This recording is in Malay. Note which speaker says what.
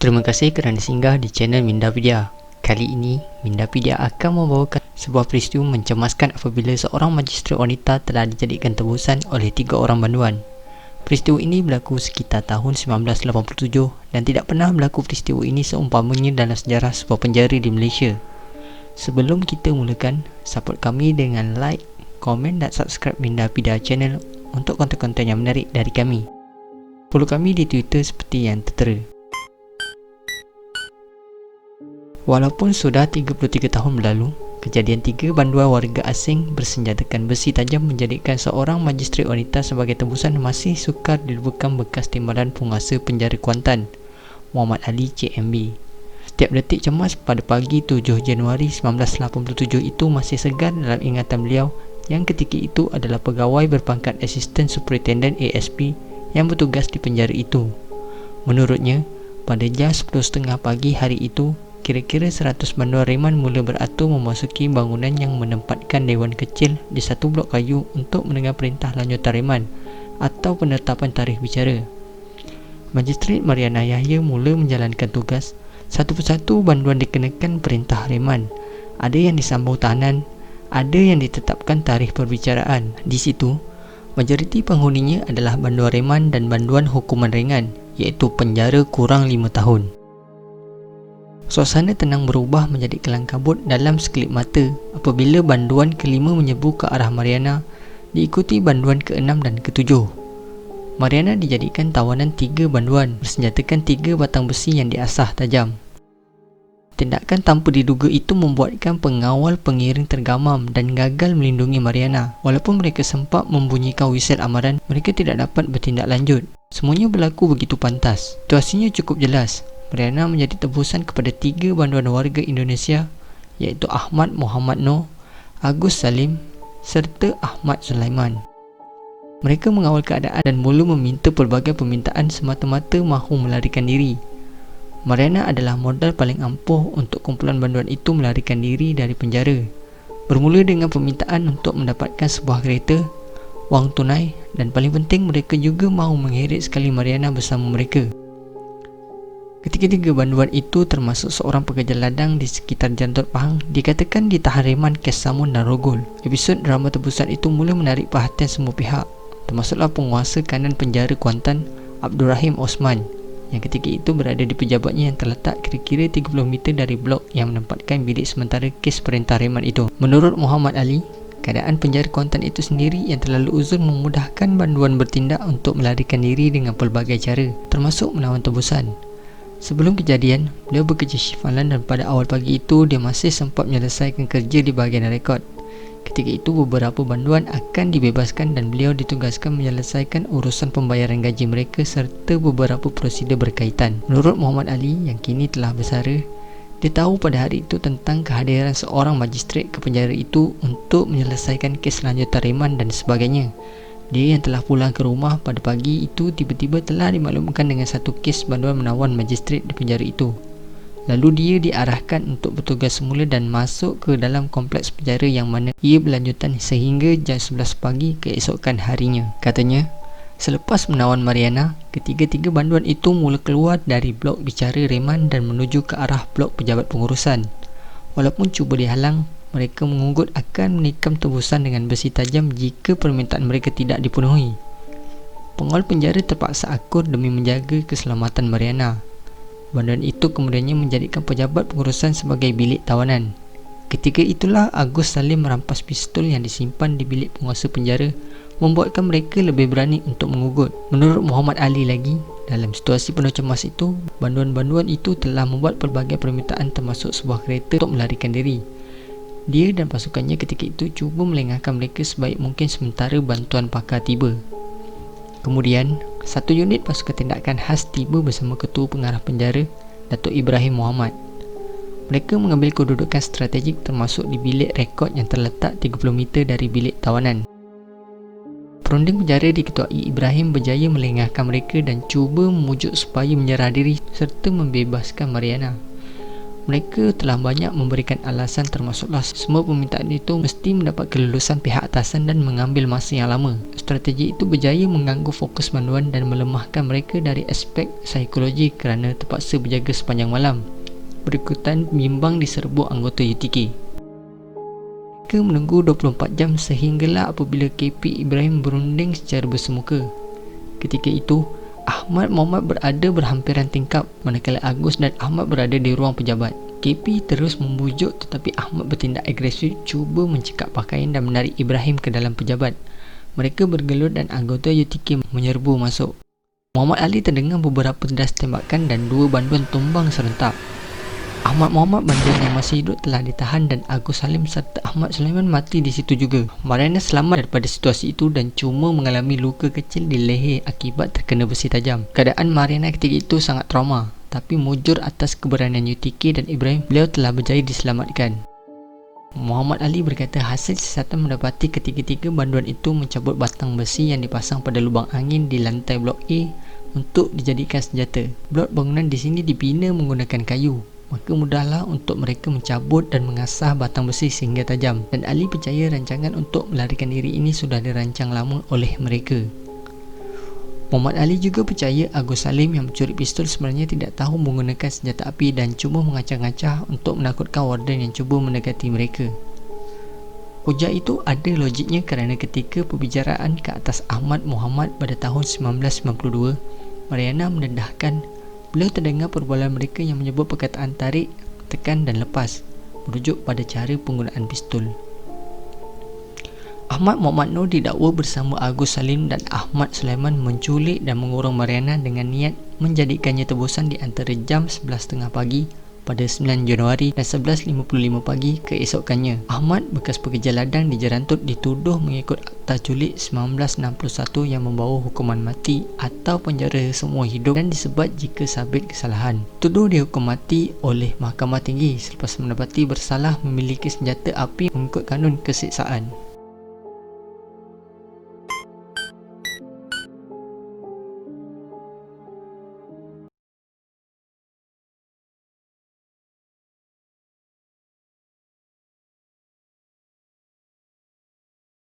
Speaker 1: Terima kasih kerana singgah di channel Mindapedia. Kali ini, Mindapedia akan membawakan sebuah peristiwa mencemaskan apabila seorang magistrate wanita telah dijadikan tebusan oleh 3 orang banduan. Peristiwa ini berlaku sekitar tahun 1987 dan tidak pernah berlaku peristiwa ini seumpamanya dalam sejarah sebuah penjara di Malaysia. Sebelum kita mulakan, support kami dengan like, komen dan subscribe Mindapedia channel untuk konten-konten yang menarik dari kami. Follow kami di Twitter seperti yang tertera. Walaupun sudah 33 tahun berlalu, kejadian 3 banduan warga asing bersenjatakan besi tajam menjadikan seorang magistrate wanita sebagai tebusan masih sukar dilupakan bekas timbalan penguasa penjara Kuantan, Muhammad Ali CMB. Setiap detik cemas pada pagi 7 Januari 1987 itu masih segar dalam ingatan beliau yang ketika itu adalah pegawai berpangkat Assistant Superintendent ASP yang bertugas di penjara itu. Menurutnya, pada jam 10.30 pagi hari itu, kira-kira 100 banduan reman mula beratur memasuki bangunan yang menempatkan dewan kecil di satu blok kayu untuk mendengar perintah lanjutan reman atau penetapan tarikh bicara. Magistrate Mariana Yahya mula menjalankan tugas. Satu persatu banduan dikenakan perintah reman. Ada yang disambung tahanan, ada yang ditetapkan tarikh perbicaraan. Di situ, majoriti penghuninya adalah banduan reman dan banduan hukuman ringan, iaitu penjara kurang 5 tahun. Suasana tenang berubah menjadi kelam kabut dalam sekelip mata apabila banduan kelima menyebu ke arah Mariana, diikuti banduan ke-6 dan ke-7. Mariana dijadikan tawanan 3 banduan bersenjatakan 3 batang besi yang diasah tajam. Tindakan tanpa diduga itu membuatkan pengawal pengiring tergamam dan gagal melindungi Mariana. Walaupun mereka sempat membunyikan whistle amaran, mereka tidak dapat bertindak lanjut. Semuanya berlaku begitu pantas. Situasinya cukup jelas. Mariana menjadi tebusan kepada 3 banduan warga Indonesia, iaitu Ahmad Muhammad Noor, Agus Salim serta Ahmad Sulaiman. Mereka mengawal keadaan dan mula meminta pelbagai permintaan semata-mata mahu melarikan diri. Mariana adalah modal paling ampuh untuk kumpulan banduan itu melarikan diri dari penjara. Bermula dengan permintaan untuk mendapatkan sebuah kereta, wang tunai dan paling penting mereka juga mahu mengheret sekali Mariana bersama mereka. Ketiga-tiga banduan itu termasuk seorang pekerja ladang di sekitar Jantot Pahang dikatakan ditahan reman kes samun dan rogol. Episod drama tebusan itu mula menarik perhatian semua pihak, termasuklah penguasa kanan penjara Kuantan, Abdul Rahim Osman, yang ketika itu berada di pejabatnya yang terletak kira-kira 30 meter dari blok yang menempatkan bilik sementara kes perintah reman itu. Menurut Muhammad Ali, keadaan penjara Kuantan itu sendiri yang terlalu uzur memudahkan banduan bertindak untuk melarikan diri dengan pelbagai cara, termasuk menawan tebusan. Sebelum kejadian, beliau bekerja shift malam dan pada awal pagi itu dia masih sempat menyelesaikan kerja di bahagian rekod. Ketika itu beberapa banduan akan dibebaskan dan beliau ditugaskan menyelesaikan urusan pembayaran gaji mereka serta beberapa prosedur berkaitan. Menurut Muhammad Ali yang kini telah bersara, dia tahu pada hari itu tentang kehadiran seorang magistrate ke penjara itu untuk menyelesaikan kes lanjutan reman dan sebagainya. Dia yang telah pulang ke rumah pada pagi itu tiba-tiba telah dimaklumkan dengan satu kes banduan menawan magistrate di penjara itu. Lalu dia diarahkan untuk bertugas semula dan masuk ke dalam kompleks penjara yang mana ia berlanjutan sehingga jam 11 pagi keesokan harinya. Katanya, selepas menawan Mariana, ketiga-tiga banduan itu mula keluar dari blok bicara reman dan menuju ke arah blok pejabat pengurusan. Walaupun cuba dihalang, mereka mengunggut akan menikam tebusan dengan besi tajam jika permintaan mereka tidak dipenuhi. Pengawal penjara terpaksa akur demi menjaga keselamatan Mariana. Banduan itu kemudiannya menjadikan pejabat pengurusan sebagai bilik tawanan. Ketika itulah Agus Salim merampas pistol yang disimpan di bilik penguasa penjara, membuatkan mereka lebih berani untuk mengunggut. Menurut Muhammad Ali lagi, dalam situasi penuh cemas itu, banduan-banduan itu telah membuat pelbagai permintaan termasuk sebuah kereta untuk melarikan diri. Dia dan pasukannya ketika itu cuba melengahkan mereka sebaik mungkin sementara bantuan pakar tiba. Kemudian, satu unit pasukan tindakan khas tiba bersama Ketua Pengarah Penjara, Datuk Ibrahim Muhammad. Mereka mengambil kedudukan strategik termasuk di bilik rekod yang terletak 30 meter dari bilik tawanan. Perunding penjara diketuai Ibrahim berjaya melengahkan mereka dan cuba memujuk supaya menyerah diri serta membebaskan Mariana. Mereka telah banyak memberikan alasan, termasuklah semua permintaan itu mesti mendapat kelulusan pihak atasan dan mengambil masa yang lama. Strategi itu berjaya mengganggu fokus banduan dan melemahkan mereka dari aspek psikologi kerana terpaksa berjaga sepanjang malam berikutan bimbang diserbu anggota UTK. Mereka menunggu 24 jam sehinggalah apabila KP Ibrahim berunding secara bersemuka. Ketika itu, Ahmad Mohamad berada berhampiran tingkap, manakala Agus dan Ahmad berada di ruang pejabat. KP terus membujuk tetapi Ahmad bertindak agresif, cuba mencekak pakaian dan menarik Ibrahim ke dalam pejabat. Mereka bergelut dan anggota UTK menyerbu masuk. Muhammad Ali terdengar beberapa das tembakan dan 2 banduan tumbang serentak. Ahmad Mohamad, banduan yang masih hidup, telah ditahan dan Agus Salim serta Ahmad Sulaiman mati di situ juga. Mariana selamat daripada situasi itu dan cuma mengalami luka kecil di leher akibat terkena besi tajam. Keadaan Mariana ketika itu sangat trauma, tapi mujur atas keberanian UTK dan Ibrahim, beliau telah berjaya diselamatkan. Muhammad Ali berkata hasil siasatan mendapati ketiga-tiga banduan itu mencabut batang besi yang dipasang pada lubang angin di lantai blok A untuk dijadikan senjata. Blok bangunan di sini dibina menggunakan kayu, maka mudahlah untuk mereka mencabut dan mengasah batang besi sehingga tajam. Dan Ali percaya rancangan untuk melarikan diri ini sudah dirancang lama oleh mereka. Muhammad Ali juga percaya Agus Salim yang mencuri pistol sebenarnya tidak tahu menggunakan senjata api dan cuma mengacah-ngacah untuk menakutkan warden yang cuba mendekati mereka. Hujah itu ada logiknya kerana ketika perbicaraan ke atas Ahmad Mohamad pada tahun 1992, Mariana mendedahkan beliau terdengar perbualan mereka yang menyebut perkataan tarik, tekan dan lepas, merujuk pada cara penggunaan pistol. Ahmad Mohamad Noor didakwa bersama Agus Salim dan Ahmad Sulaiman menculik dan mengurung Mariana dengan niat menjadikannya tebusan di antara jam 11.30 pagi pada 9 Januari dan 11.55 pagi keesokannya. Ahmad, bekas pekerja ladang di Jerantut, dituduh mengikut Akta Culik 1961 yang membawa hukuman mati atau penjara seumur hidup dan disebat jika sabit kesalahan. Tuduh dihukum mati oleh Mahkamah Tinggi selepas mendapati bersalah memiliki senjata api mengikut kanun kesiksaan.